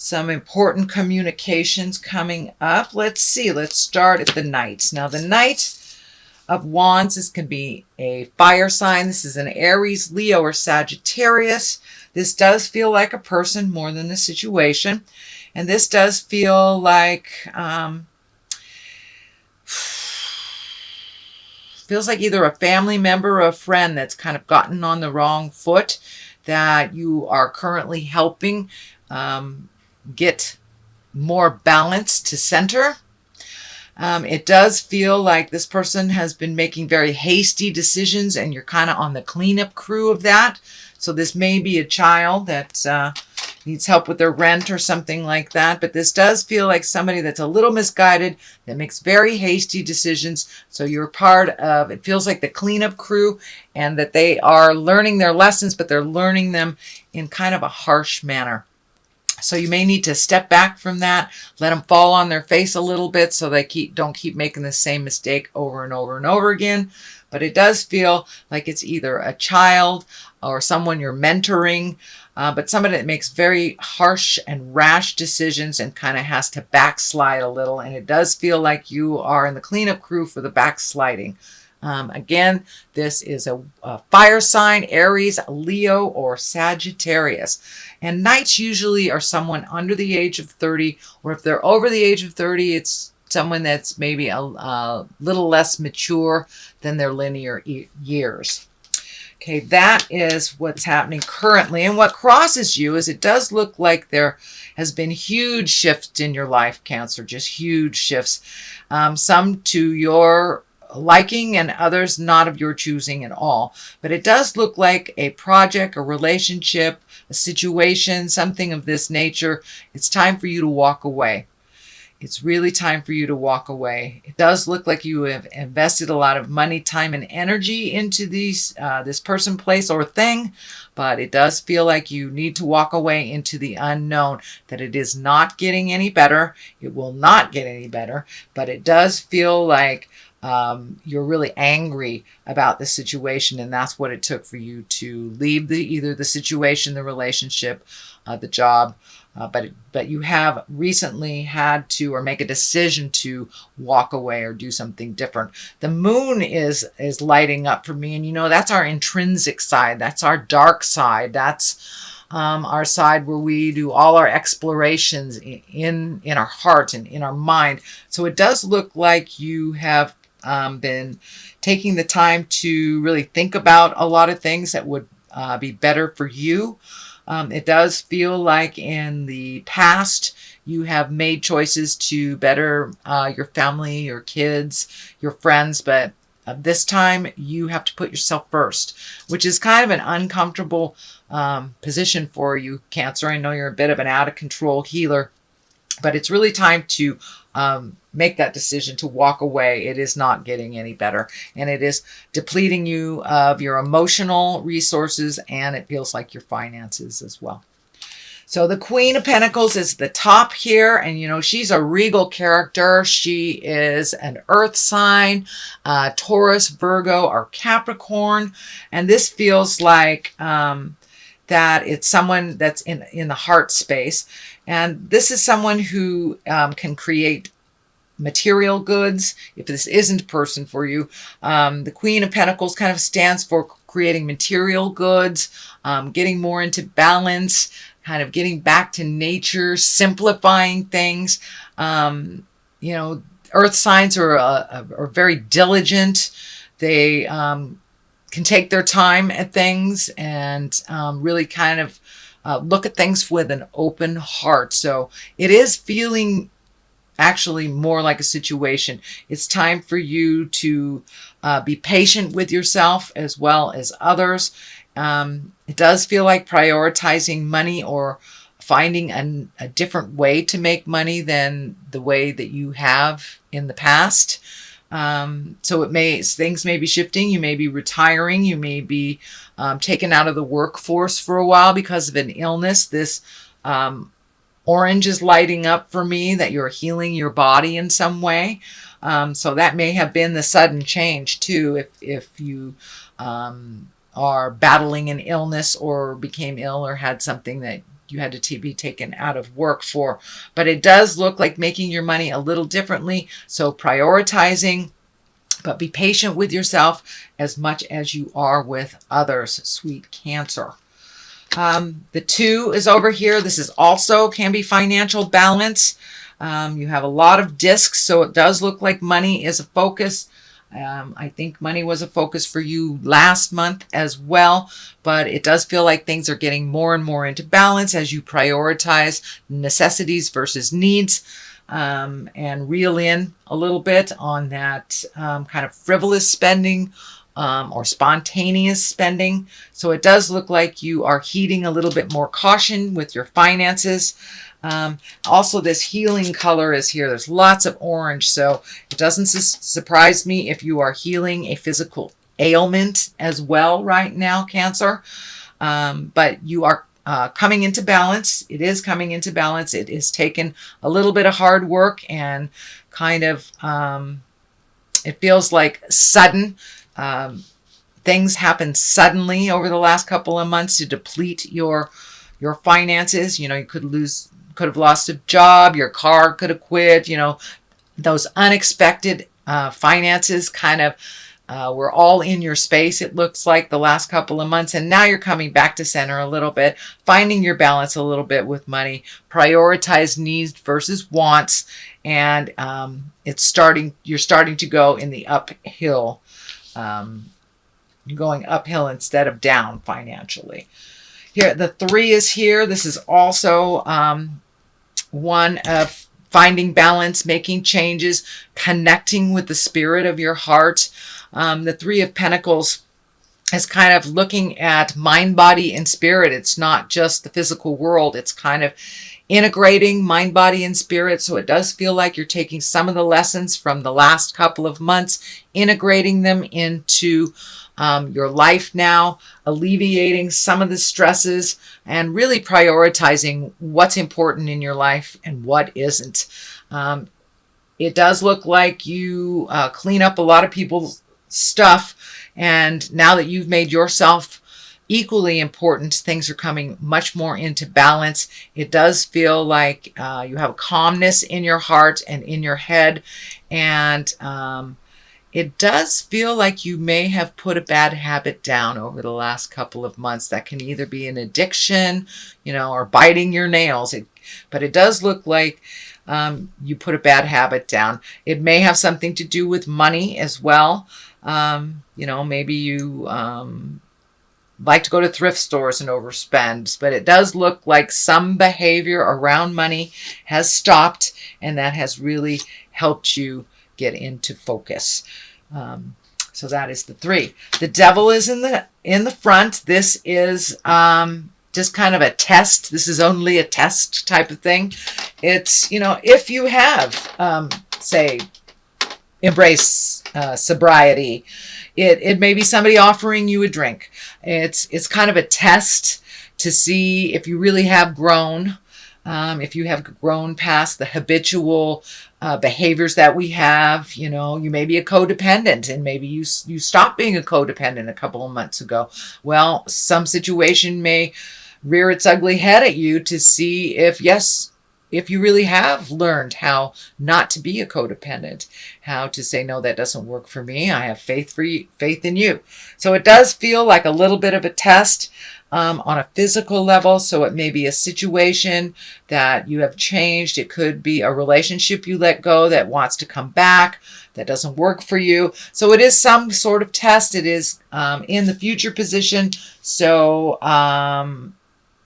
Some important communications coming up. Let's see. Let's start at the Knight. Now, the Knight of Wands, this can be a fire sign. This is an Aries, Leo, or Sagittarius. This does feel like a person more than a situation. And this does feel like, feels like either a family member or a friend that's kind of gotten on the wrong foot that you are currently helping get more balance to center. It does feel like this person has been making very hasty decisions and you're kind of on the cleanup crew of that. So this may be a child that needs help with their rent or something like that. But this does feel like somebody that's a little misguided, that makes very hasty decisions. So you're part of, it feels like the cleanup crew, and that they are learning their lessons, but they're learning them in kind of a harsh manner. So you may need to step back from that, let them fall on their face a little bit so they don't keep making the same mistake over and over and over again. But it does feel like it's either a child or someone you're mentoring, but somebody that makes very harsh and rash decisions and kind of has to backslide a little. And it does feel like you are in the cleanup crew for the backsliding. Again, this is a fire sign, Aries, Leo, or Sagittarius. And Knights usually are someone under the age of 30, or if they're over the age of 30, it's someone that's maybe a little less mature than their linear years. Okay, that is what's happening currently. And what crosses you is it does look like there has been huge shifts in your life, Cancer, just huge shifts. Some to your liking and others not of your choosing at all. But it does look like a project, a relationship, a situation, something of this nature. It's time for you to walk away. It's really time for you to walk away. It does look like you have invested a lot of money, time, and energy into this person, place, or thing, but it does feel like you need to walk away into the unknown, that it is not getting any better. It will not get any better, but it does feel like you're really angry about the situation, and that's what it took for you to leave either the situation, the relationship, the job. But you have recently had to, or make a decision to walk away or do something different. The moon is lighting up for me, and you know that's our intrinsic side. That's our dark side. That's our side where we do all our explorations in our heart and in our mind. So it does look like you have been taking the time to really think about a lot of things that would be better for you. It does feel like in the past you have made choices to better your family, your kids, your friends, but this time you have to put yourself first, which is kind of an uncomfortable position for you, Cancer. I know you're a bit of an out-of-control healer, but it's really time to make that decision to walk away. It is not getting any better, and it is depleting you of your emotional resources, and it feels like your finances as well. So the Queen of Pentacles is the top here, and you know she's a regal character. She is an earth sign, Taurus, Virgo, or Capricorn, and this feels like that it's someone that's in the heart space. And this is someone who can create material goods. If this isn't a person for you, the Queen of Pentacles kind of stands for creating material goods, getting more into balance, kind of getting back to nature, simplifying things. You know, earth signs are very diligent. They can take their time at things and really kind of look at things with an open heart. So it is feeling actually more like a situation. It's time for you to be patient with yourself as well as others. It does feel like prioritizing money or finding a different way to make money than the way that you have in the past. So things may be shifting. You may be retiring. You may be taken out of the workforce for a while because of an illness. This orange is lighting up for me that you're healing your body in some way. So that may have been the sudden change too, if you are battling an illness or became ill or had something that you had to be taken out of work for. But it does look like making your money a little differently. So prioritizing, but be patient with yourself as much as you are with others, sweet Cancer. The 2 is over here. This is also can be financial balance. You have a lot of discs, so it does look like money is a focus. I think money was a focus for you last month as well, but it does feel like things are getting more and more into balance as you prioritize necessities versus needs, and reel in a little bit on that kind of frivolous spending or spontaneous spending. So it does look like you are heeding a little bit more caution with your finances. Also, this healing color is here. There's lots of orange, so it doesn't surprise me if you are healing a physical ailment as well right now, Cancer. But you are coming into balance. It is coming into balance. It is taken a little bit of hard work and kind of, it feels like sudden. Things happen suddenly over the last couple of months to deplete your finances. You know, you could have lost a job, your car could have quit, you know, those unexpected finances kind of were all in your space, it looks like, the last couple of months. And now you're coming back to center a little bit, finding your balance a little bit with money, prioritize needs versus wants. And you're starting to go in the uphill. You're going uphill instead of down financially. Here, the 3 is here. This is also one of finding balance, making changes, connecting with the spirit of your heart. The 3 of Pentacles is kind of looking at mind, body, and spirit. It's not just the physical world. It's kind of integrating mind, body, and spirit. So it does feel like you're taking some of the lessons from the last couple of months, integrating them into your life now, alleviating some of the stresses, and really prioritizing what's important in your life and what isn't. It does look like you clean up a lot of people's stuff, and now that you've made yourself equally important, things are coming much more into balance. It does feel like you have a calmness in your heart and in your head, and it does feel like you may have put a bad habit down over the last couple of months. That can either be an addiction, you know, or biting your nails. But it does look like you put a bad habit down. It may have something to do with money as well. You know, maybe you like to go to thrift stores and overspend, but it does look like some behavior around money has stopped, and that has really helped you get into focus. So that is the 3. The Devil is in the front. This is just kind of a test. This is only a test type of thing. It's, you know, if you have, say, embrace sobriety, it may be somebody offering you a drink. It's kind of a test to see if you really have grown. If you have grown past the habitual behaviors that we have. You know, you may be a codependent, and maybe you stopped being a codependent a couple of months ago. Well, some situation may rear its ugly head at you to see if you really have learned how not to be a codependent, how to say, no, that doesn't work for me. I have faith in you. So it does feel like a little bit of a test on a physical level. So it may be a situation that you have changed. It could be a relationship you let go that wants to come back, that doesn't work for you. So it is some sort of test. It is in the future position. So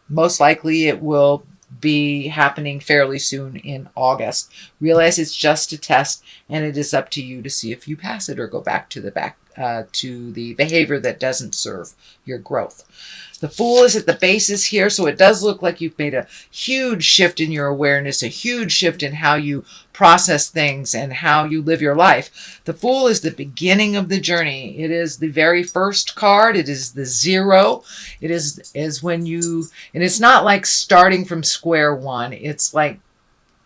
most likely it will be happening fairly soon in August. Realize it's just a test, and it is up to you to see if you pass it or go back to the behavior that doesn't serve your growth. The Fool is at the bases here, so it does look like you've made a huge shift in your awareness, a huge shift in how you process things and how you live your life. The Fool is the beginning of the journey. It is the very first card. It is the 0. It is when you, and it's not like starting from square one. It's like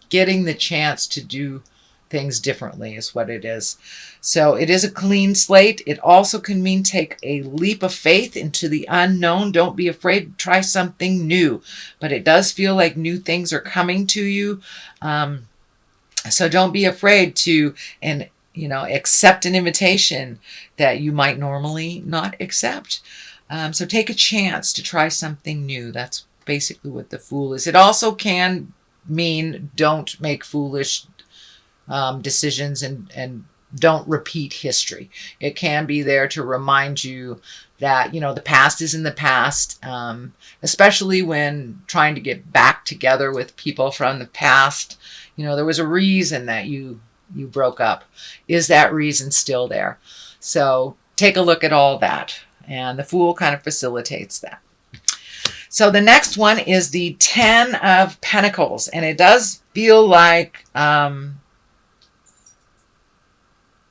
getting the chance to do things differently is what it is. So it is a clean slate. It also can mean take a leap of faith into the unknown. Don't be afraid to try something new, but it does feel like new things are coming to you. So don't be afraid to, and accept an invitation that you might normally not accept. So take a chance to try something new. That's basically what the Fool is. It also can mean don't make foolish decisions and don't repeat history. It can be there to remind you that, the past is in the past, especially when trying to get back together with people from the past. There was a reason that you broke up. Is that reason still there? So take a look at all that. And the Fool kind of facilitates that. So the next one is the 10 of Pentacles. And it does feel like that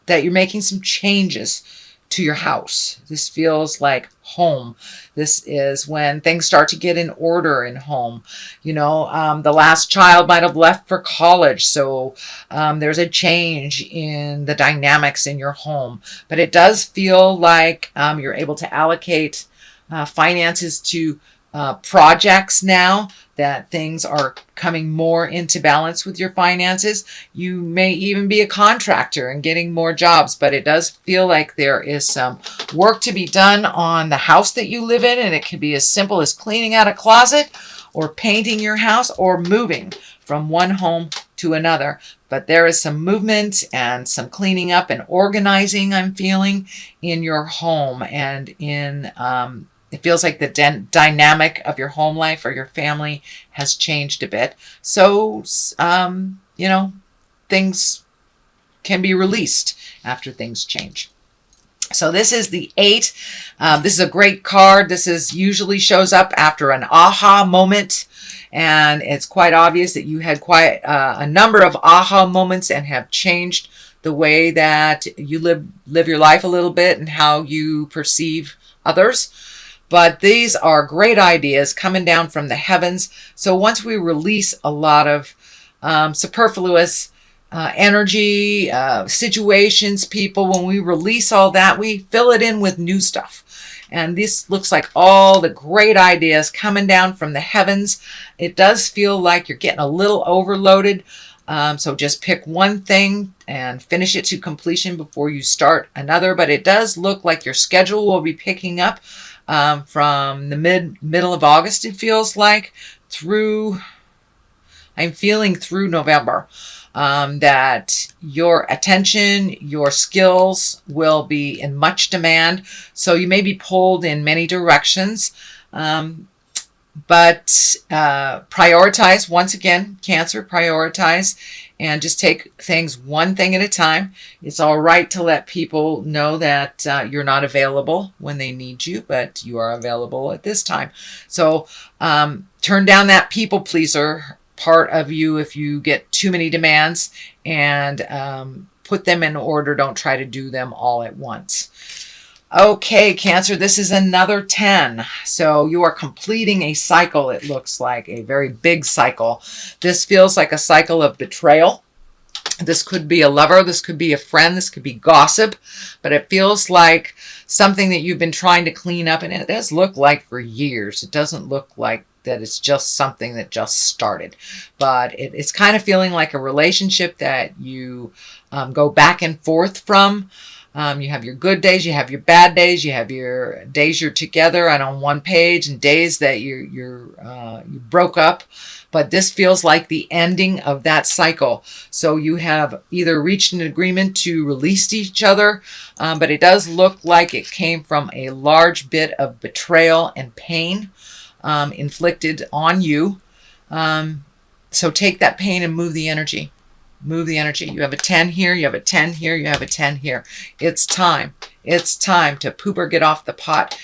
you're making some changes to your house. This feels like home. This is when things start to get in order in home. The last child might have left for college, so there's a change in the dynamics in your home. But it does feel like you're able to allocate finances to projects now, that things are coming more into balance with your finances. You may even be a contractor and getting more jobs, but it does feel like there is some work to be done on the house that you live in, and it can be as simple as cleaning out a closet or painting your house or moving from one home to another. But there is some movement and some cleaning up and organizing I'm feeling in your home, and in it feels like the dynamic of your home life or your family has changed a bit. So, things can be released after things change. So this is the 8. This is a great card. This usually shows up after an aha moment. And it's quite obvious that you had quite a number of aha moments and have changed the way that you live your life a little bit and how you perceive others. But these are great ideas coming down from the heavens. So once we release a lot of superfluous energy, situations, people, when we release all that, we fill it in with new stuff. And this looks like all the great ideas coming down from the heavens. It does feel like you're getting a little overloaded. So just pick one thing and finish it to completion before you start another. But it does look like your schedule will be picking up from the middle of August, it feels like, I'm feeling through November, that your attention, your skills will be in much demand. So you may be pulled in many directions, but prioritize, once again, Cancer, prioritize, and just take things one thing at a time. It's all right to let people know that you're not available when they need you, but you are available at this time. So turn down that people pleaser part of you if you get too many demands, and put them in order. Don't try to do them all at once. Okay, Cancer, this is another 10. So you are completing a cycle, it looks like, a very big cycle. This feels like a cycle of betrayal. This could be a lover, this could be a friend, this could be gossip, but it feels like something that you've been trying to clean up, and it does look like for years. It doesn't look like that it's just something that just started, but it's kind of feeling like a relationship that you go back and forth from. You have your good days, you have your bad days, you have your days you're together and on one page, and days that you broke up. But this feels like the ending of that cycle. So you have either reached an agreement to release each other, but it does look like it came from a large bit of betrayal and pain inflicted on you. So take that pain and move the energy. Move the energy. You have a 10 here, you have a 10 here, you have a 10 here. It's time. It's time to poop or get off the pot.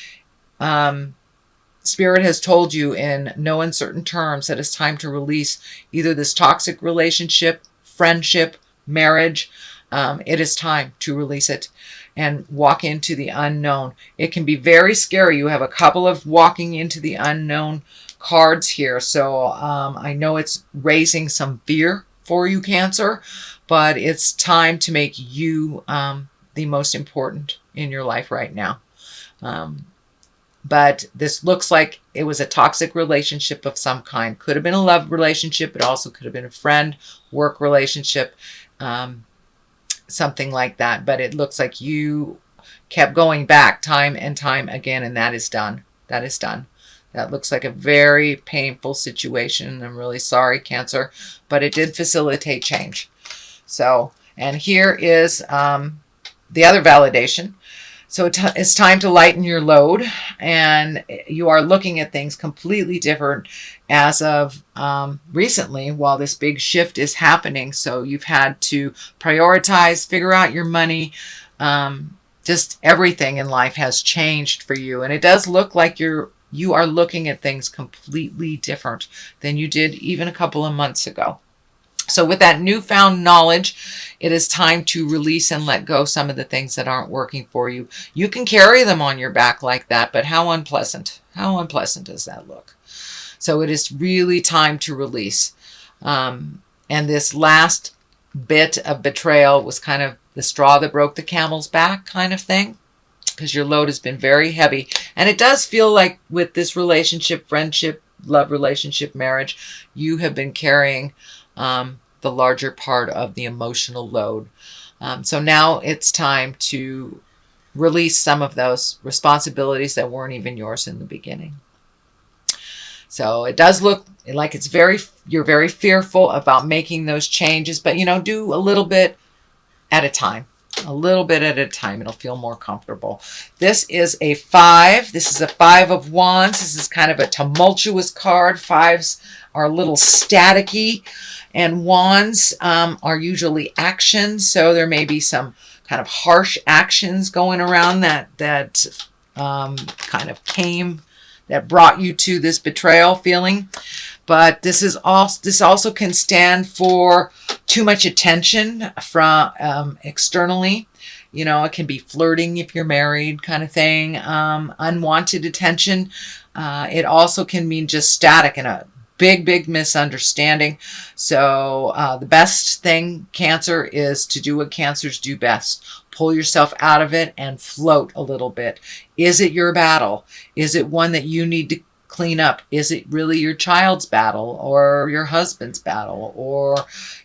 Spirit has told you in no uncertain terms that it's time to release either this toxic relationship, friendship, marriage. It is time to release it and walk into the unknown. It can be very scary. You have a couple of walking into the unknown cards here. So I know it's raising some fear for you, Cancer, but it's time to make you the most important in your life right now. But this looks like it was a toxic relationship of some kind. Could have been a love relationship. It also could have been a friend, work relationship, something like that. But it looks like you kept going back time and time again, and that is done. That is done. That looks like a very painful situation. I'm really sorry, Cancer, but it did facilitate change. So, and here is the other validation. So it's time to lighten your load, and you are looking at things completely different as of recently while this big shift is happening. So you've had to prioritize, figure out your money. Just everything in life has changed for you, and it does look like you are looking at things completely different than you did even a couple of months ago. So with that newfound knowledge, it is time to release and let go some of the things that aren't working for you. You can carry them on your back like that, but how unpleasant. How unpleasant does that look? So it is really time to release. And this last bit of betrayal was kind of the straw that broke the camel's back kind of thing, because your load has been very heavy. And it does feel like with this relationship, friendship, love relationship, marriage, you have been carrying the larger part of the emotional load. So now it's time to release some of those responsibilities that weren't even yours in the beginning. So it does look like you're very fearful about making those changes, but do a little bit at a time. A little bit at a time. It'll feel more comfortable. This is a 5. This is a 5 of Wands. This is kind of a tumultuous card. 5s are a little staticky, and Wands are usually actions. So there may be some kind of harsh actions going around that kind of that brought you to this betrayal feeling. But this also can stand for too much attention from externally. It can be flirting if you're married kind of thing, unwanted attention. It also can mean just static and a big misunderstanding. So the best thing, Cancer, is to do what Cancers do best. Pull yourself out of it and float a little bit. Is it your battle? Is it one that you need to clean up? Is it really your child's battle, or your husband's battle, or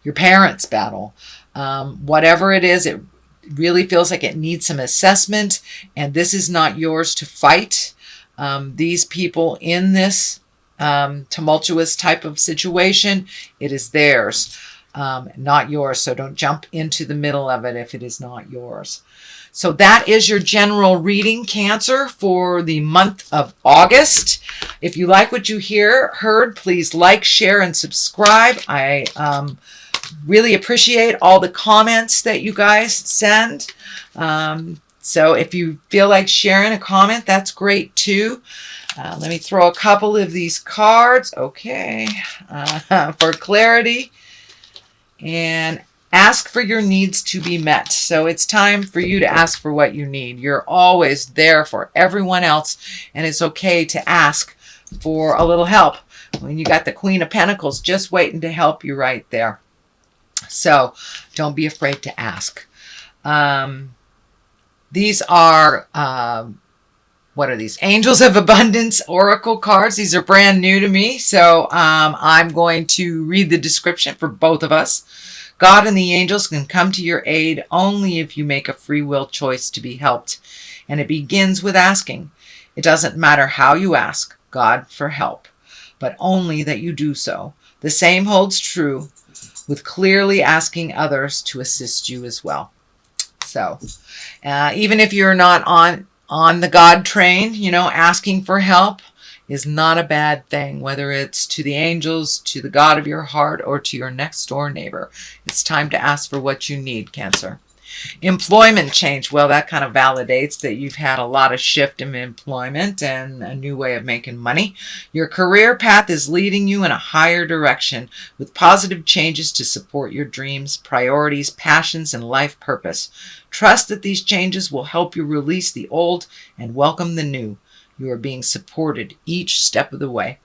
your parents' battle? Whatever it is, it really feels like it needs some assessment, and this is not yours to fight. These people in this tumultuous type of situation, it is theirs, not yours. So don't jump into the middle of it if it is not yours. So that is your general reading, Cancer, for the month of August. If you like what you heard, please like, share, and subscribe. I really appreciate all the comments that you guys send. So if you feel like sharing a comment, that's great too. Let me throw a couple of these cards, okay, for clarity. And ask for your needs to be met. So it's time for you to ask for what you need. You're always there for everyone else, and it's okay to ask for a little help when you got the Queen of Pentacles just waiting to help you right there. So don't be afraid to ask. These are, what are these? Angels of Abundance Oracle cards. These are brand new to me, so I'm going to read the description for both of us. God and the angels can come to your aid only if you make a free will choice to be helped. And it begins with asking. It doesn't matter how you ask God for help, but only that you do so. The same holds true with clearly asking others to assist you as well. So even if you're not on the God train, asking for help is not a bad thing, whether it's to the angels, to the God of your heart, or to your next door neighbor. It's time to ask for what you need, Cancer. Employment change. Well, that kind of validates that you've had a lot of shift in employment and a new way of making money. Your career path is leading you in a higher direction with positive changes to support your dreams, priorities, passions, and life purpose. Trust that these changes will help you release the old and welcome the new. You are being supported each step of the way.